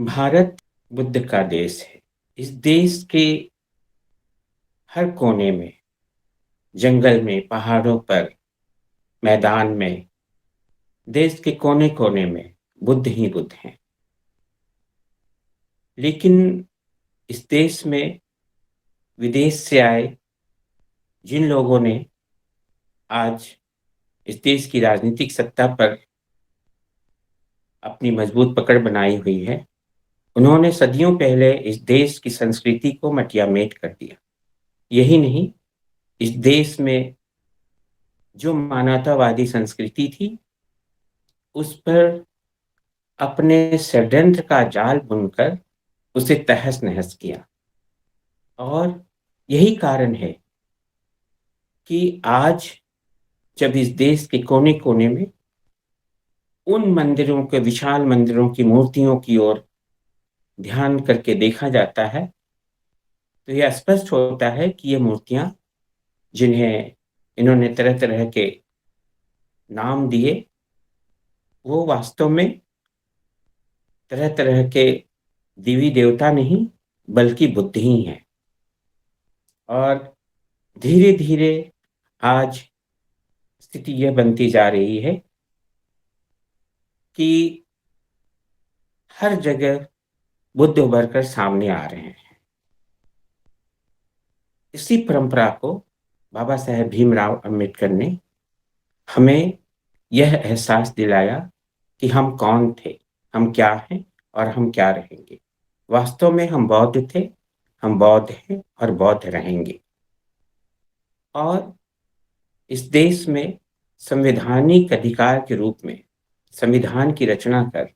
भारत बुद्ध का देश है। इस देश के हर कोने में, जंगल में, पहाड़ों पर, मैदान में, देश के कोने-कोने में बुद्ध ही बुद्ध हैं। लेकिन इस देश में विदेश से आए जिन लोगों ने आज इस देश की राजनीतिक सत्ता पर अपनी मजबूत पकड़ बनाई हुई है, उन्होंने सदियों पहले इस देश की संस्कृति को मटिया-मेट कर दिया। यही नहीं, इस देश में जो मानवतावादी संस्कृति थी, उस पर अपने षड्यंत्र का जाल बुनकर उसे तहस-नहस किया। और यही कारण है कि आज जब इस देश के कोने-कोने में उन मंदिरों के विशाल मंदिरों की मूर्तियों की ओर ध्यान करके देखा जाता है, तो यह स्पष्ट होता है कि ये मूर्तियाँ जिन्हें इन्होंने तरह-तरह के नाम दिए, वो वास्तव में तरह-तरह के देवी-देवता नहीं, बल्कि बुद्ध ही हैं। और धीरे-धीरे आज स्थिति यह बनती जा रही है कि हर जगह बुद्ध उभर कर सामने आ रहे हैं। इसी परंपरा को बाबा साहेब भीमराव अम्बेडकर ने हमें यह एहसास दिलाया कि हम कौन थे, हम क्या हैं और हम क्या रहेंगे। वास्तव में हम बौद्ध थे, हम बौद्ध हैं और बौद्ध रहेंगे। और इस देश में संवैधानिक अधिकार के रूप में संविधान की रचना कर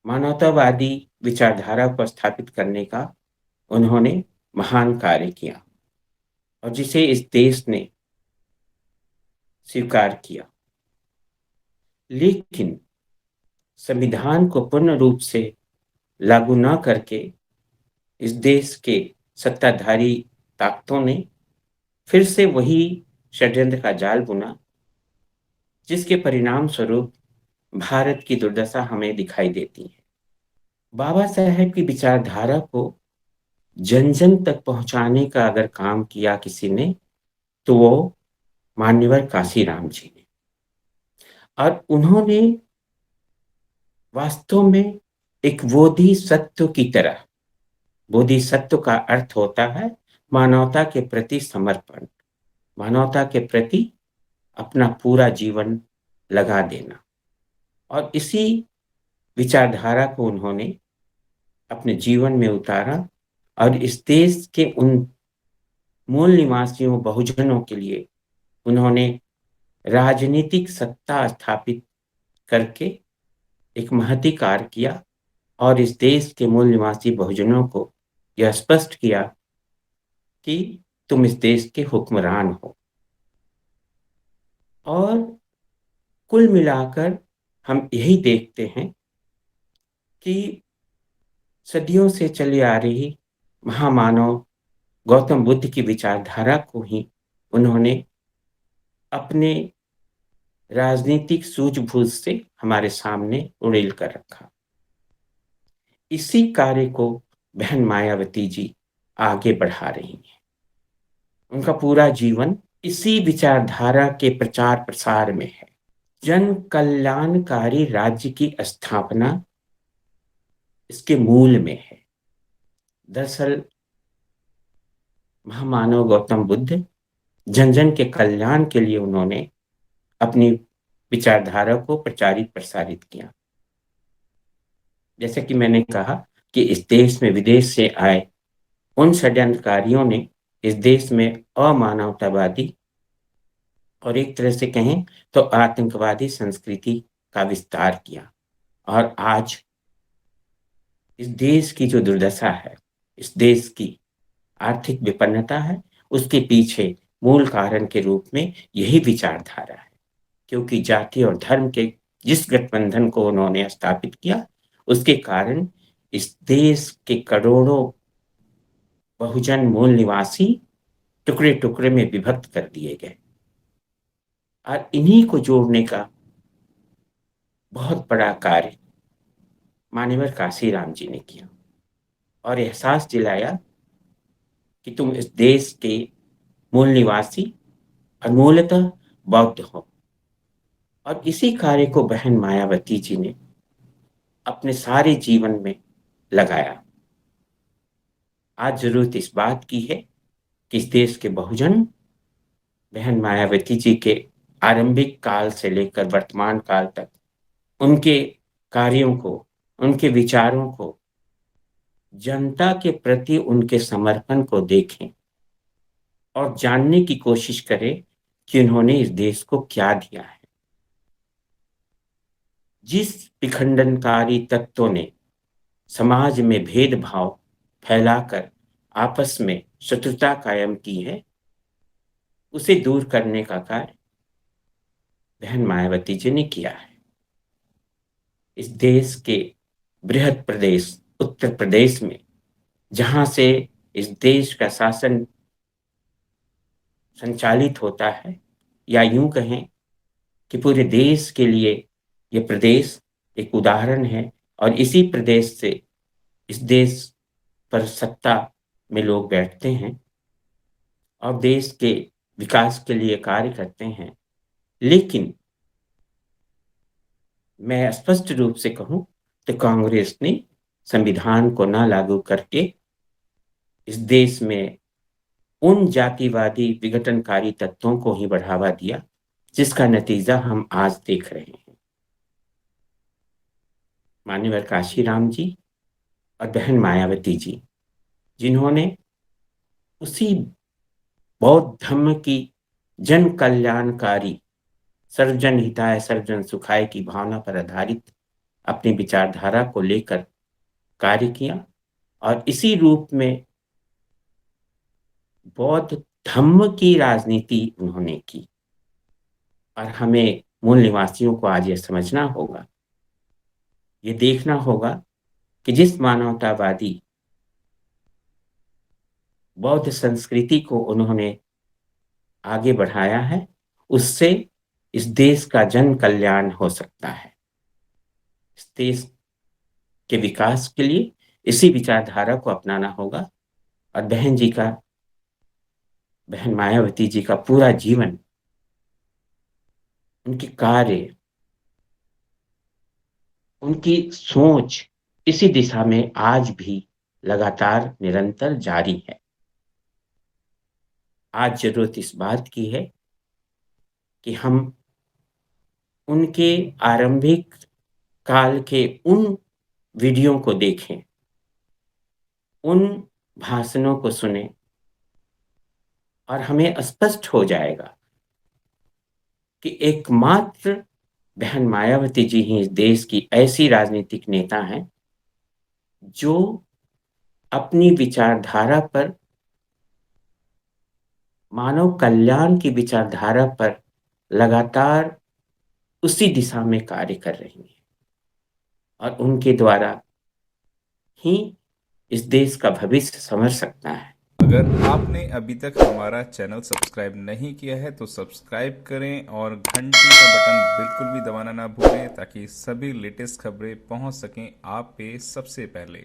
मानवतावादी विचारधारा को स्थापित करने का उन्होंने महान कार्य किया और जिसे इस देश ने स्वीकार किया। लेकिन संविधान को पूर्ण रूप से लागू न करके इस देश के सत्ताधारी ताकतों ने फिर से वही षड्यंत्र का जाल बुना, जिसके परिणाम स्वरूप भारत की दुर्दशा हमें दिखाई देती है। बाबा साहेब की विचारधारा को जन-जन तक पहुंचाने का अगर काम किया किसी ने, तो वो मान्यवर काशीराम जी ने। और उन्होंने वास्तव में एक बोधिसत्व की तरह, बोधिसत्व का अर्थ होता है मानवता के प्रति समर्पण, मानवता के प्रति अपना पूरा जीवन लगा देना। और इसी विचारधारा को उन्होंने अपने जीवन में उतारा और इस देश के उन मूल निवासियों बहुजनों के लिए उन्होंने राजनीतिक सत्ता स्थापित करके एक महती कार्य किया और इस देश के मूल निवासी बहुजनों को यह स्पष्ट किया कि तुम इस देश के हुक्मरान हो। और कुल मिलाकर हम यही देखते हैं कि सदियों से चली आ रही महामानव गौतम बुद्ध की विचारधारा को ही उन्होंने अपने राजनीतिक सूझबूझ से हमारे सामने उड़ेल कर रखा। इसी कार्य को बहन मायावती जी आगे बढ़ा रही हैं। उनका पूरा जीवन इसी विचारधारा के प्रचार प्रसार में है। जन कल्याणकारी राज्य की स्थापना इसके मूल में है। दरअसल महामानव गौतम बुद्ध जन जन के कल्याण के लिए उन्होंने अपनी विचारधारा को प्रचारित प्रसारित किया। जैसे कि मैंने कहा कि इस देश में विदेश से आए उन षड्यंत्रकारियों ने इस देश में अमानवतावादी और एक तरह से कहें तो आतंकवादी संस्कृति का विस्तार किया। और आज इस देश की जो दुर्दशा है, इस देश की आर्थिक विपन्नता है, उसके पीछे मूल कारण के रूप में यही विचारधारा है। क्योंकि जाति और धर्म के जिस गठबंधन को उन्होंने स्थापित किया, उसके कारण इस देश के करोड़ों बहुजन मूल निवासी टुकड़े-टुकड़े में विभक्त कर दिए गए। और इन्हीं को जोड़ने का बहुत बड़ा कार्य मान्यवर काशीराम जी ने किया और एहसास दिलाया कि तुम इस देश के मूल निवासी और मूलतः बौद्ध हो। और इसी कार्य को बहन मायावती जी ने अपने सारे जीवन में लगाया। आज जरूरत इस बात की है कि इस देश के बहुजन बहन मायावती जी के आरंभिक काल से लेकर वर्तमान काल तक उनके कार्यों को, उनके विचारों को, जनता के प्रति उनके समर्पण को देखें और जानने की कोशिश करें कि उन्होंने इस देश को क्या दिया है। जिस विखंडनकारी तत्वों ने समाज में भेदभाव फैलाकर आपस में शत्रुता कायम की है, उसे दूर करने का कार्य बहन मायावती जी ने किया है। इस देश के बृहद प्रदेश उत्तर प्रदेश में, जहां से इस देश का शासन संचालित होता है, या यूं कहें कि पूरे देश के लिए यह प्रदेश एक उदाहरण है और इसी प्रदेश से इस देश पर सत्ता में लोग बैठते हैं और देश के विकास के लिए कार्य करते हैं। लेकिन मैं स्पष्ट रूप से कहूं तो कांग्रेस ने संविधान को ना लागू करके इस देश में उन जातिवादी विघटनकारी तत्वों को ही बढ़ावा दिया, जिसका नतीजा हम आज देख रहे हैं। मान्यवर काशीराम जी और बहन मायावती जी, जिन्होंने उसी बौद्ध धर्म की जन कल्याणकारी सर्वजन हिताय सर्वजन सुखाय की भावना पर आधारित अपनी विचारधारा को लेकर कार्य किया और इसी रूप में बौद्ध धम्म की राजनीति उन्होंने की। और हमें मूल निवासियों को आज यह समझना होगा, ये देखना होगा कि जिस मानवतावादी बौद्ध संस्कृति को उन्होंने आगे बढ़ाया है, उससे इस देश का जन कल्याण हो सकता है। इस देश के विकास के लिए इसी विचारधारा को अपनाना होगा और बहन मायावती जी का पूरा जीवन, उनके कार्य, उनकी सोच इसी दिशा में आज भी लगातार निरंतर जारी है। आज जरूरत इस बात की है कि हम उनके आरंभिक काल के उन वीडियो को देखें, उन भाषणों को सुने और हमें स्पष्ट हो जाएगा कि एकमात्र बहन मायावती जी ही इस देश की ऐसी राजनीतिक नेता हैं जो अपनी विचारधारा पर, मानव कल्याण की विचारधारा पर लगातार उसी दिशा में कार्य कर रही हैं और उनके द्वारा ही इस देश का भविष्य संवर सकता है। अगर आपने अभी तक हमारा चैनल सब्सक्राइब नहीं किया है तो सब्सक्राइब करें और घंटी का बटन बिल्कुल भी दबाना ना भूलें ताकि सभी लेटेस्ट खबरें पहुंच सकें आप पे सबसे पहले।